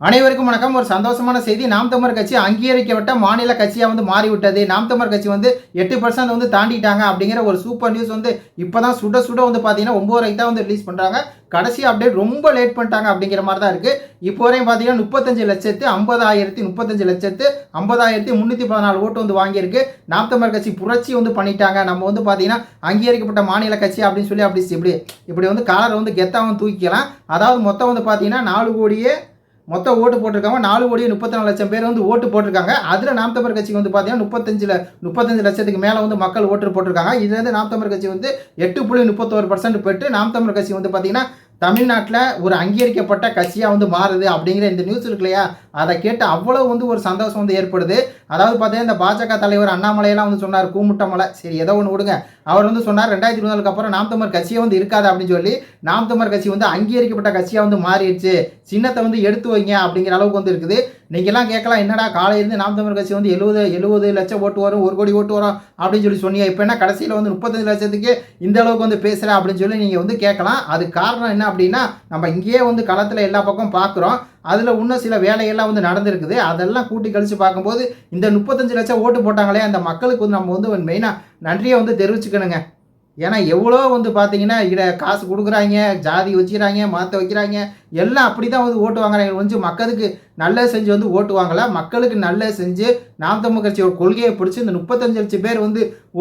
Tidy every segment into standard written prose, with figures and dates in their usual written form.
அனைவருக்கும் வணக்கம். ஒரு சந்தோஷமான செய்தி. நாம் தமிழர் கட்சி அங்கீகரிக்கப்பட்ட மாநில கட்சியா மாறிவிட்டது. நாம் தமிழர் கட்சி 8% தாண்டிட்டாங்க அப்படிங்கிற ஒரு சூப்பர் நியூஸ் இப்பதான் சுட சுட பார்த்தீங்கன்னா 9:30 தான் ரிலீஸ் பண்றாங்க. கடைசி அப்டேட் ரொம்ப லேட் பண்ணிட்டாங்க அப்படிங்கிற மாதிரி தான் இருக்கு. இப்போ வரையும் பார்த்தீங்கன்னா 35,50,314 ஓட்டு வாங்கியிருக்கு. நாம் தமிழர் கட்சி புரட்சி பண்ணிட்டாங்க. நம்ம பார்த்தீங்கன்னா அங்கீகரிக்கப்பட்ட மாநில கட்சி அப்படின்னு சொல்லி இப்படி காலர் கெத்தாக தூக்கிக்கலாம். அதாவது மொத்தம் பார்த்தீங்கன்னா 4 கோடியே மொத்தம் ஓட்டு போட்டிருக்காங்க. 4,34,00,000 பேர் ஓட்டு போட்டிருக்காங்க. அதில் நாம் தமிழர் கட்சிக்கு பார்த்தீங்கன்னா 35 லட்சத்துக்கு மேலே மக்கள் ஓட்டு போட்டிருக்காங்க. இதுலேருந்து நாம் தமிழர் கட்சி 8.31% பெற்று நாம் தமிழர் கட்சி பார்த்தீங்கன்னா தமிழ்நாட்டில் ஒரு அங்கீகரிக்கப்பட்ட கட்சியாக மாறுது அப்படிங்கிற இந்த நியூஸ் இருக்கு இல்லையா, அதை கேட்டு அவ்வளோ ஒரு சந்தோஷம் ஏற்படுது. அதாவது பார்த்தீங்கன்னா இந்த பாஜக தலைவர் அண்ணாமலையெல்லாம் சொன்னார், கூமுட்டமலை, சரி ஏதோ ஒன்று விடுங்க. அவர் சொன்னார் 2024 அப்புறம் நாம் தமிழர் கட்சியை இருக்காது அப்படின்னு சொல்லி நாம் தமிழர் கட்சி அங்கீகரிக்கப்பட்ட கட்சியாக மாறிடுச்சு, சின்னத்தை எடுத்து வைங்க அப்படிங்கிற அளவுக்கு இருக்குது. நீங்கள்லாம் கேட்கலாம், என்னடா காலையிலேருந்து நாம் தமிழர் கட்சி 70 லட்சம் ஓட்டு வரும், 1 கோடி ஓட்டு வரும் அப்படின்னு சொல்லி சொன்னீங்க, இப்போ என்ன கடைசியில் 35 லட்சத்துக்கு இந்த அளவுக்கு பேசுகிற அப்படின்னு சொல்லி நீங்கள் கேட்கலாம். அது காரணம் என்ன அப்படின்னா, நம்ம இங்கேயே களத்தில் எல்லா பக்கம் பார்க்குறோம். அதில் இன்னும் சில வேலையெல்லாம் நடந்திருக்குது. அதெல்லாம் கூட்டி கழித்து பார்க்கும்போது இந்த 35 லட்சம் ஓட்டு போட்டாங்களே அந்த மக்களுக்கு நம்ம மெயினாக நன்றியை தெரிவிச்சுக்கணுங்க. ஏன்னா எவ்வளோ பார்த்தீங்கன்னா காசு கொடுக்குறாங்க, ஜாதி வச்சுக்கிறாங்க, மதத்தை வைக்கிறாங்க, எல்லாம் அப்படி தான் ஓட்டு வாங்குறாங்க. மக்களுக்கு நல்லது செஞ்சு ஓட்டு வாங்கல, மக்களுக்கு நல்லது செஞ்சு நாம் தமிழர் கட்சியோட கொள்கையை பிடிச்சி இந்த 35 லட்சம் பேர்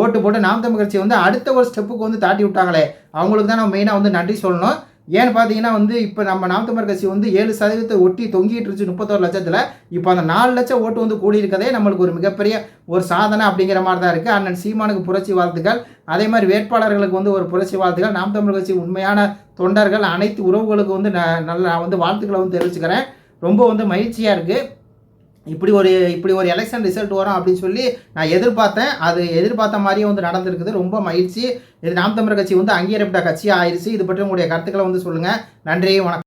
ஓட்டு போட்டு நாம் தமிழர் கட்சியை அடுத்த ஒரு ஸ்டெப்புக்கு தாட்டி விட்டாங்களே, அவங்களுக்கு தான் நம்ம மெயினாக நன்றி சொல்லணும். ஏன்னு பார்த்தீங்கன்னா இப்போ நம்ம நாம் தமிழர் கட்சி 7% ஒட்டி தொங்கிட்டு இருந்துச்சு 31 லட்சத்தில். இப்போ அந்த 4 லட்சம் ஓட்டு கூடி இருக்கதே நம்மளுக்கு ஒரு மிகப்பெரிய ஒரு சாதனை அப்படிங்கிற மாதிரி தான் இருக்குது. அண்ணன் சீமானுக்கு புரட்சி வாழ்த்துக்கள். அதே மாதிரி வேட்பாளர்களுக்கு ஒரு புரட்சி வாழ்த்துக்கள். நாம் தமிழர் கட்சி உண்மையான தொண்டர்கள் அனைத்து உறவுகளுக்கு நல்ல வாழ்த்துக்களை தெரிவிச்சுக்கிறேன். ரொம்ப மகிழ்ச்சியாக இருக்குது. இப்படி ஒரு எலெக்ஷன் ரிசல்ட் வரும் அப்படின்னு சொல்லி நான் எதிர்பார்த்தேன். அது எதிர்பார்த்த மாதிரியே நடந்திருக்குது. ரொம்ப மகிழ்ச்சி. இது நாம் தமிழர் கட்சி அங்கீகரிக்கப்பட்ட கட்சியாக ஆயிடுச்சு. இது பற்றி உங்களுடைய கருத்துக்களை சொல்லுங்கள். நன்றி, வணக்கம்.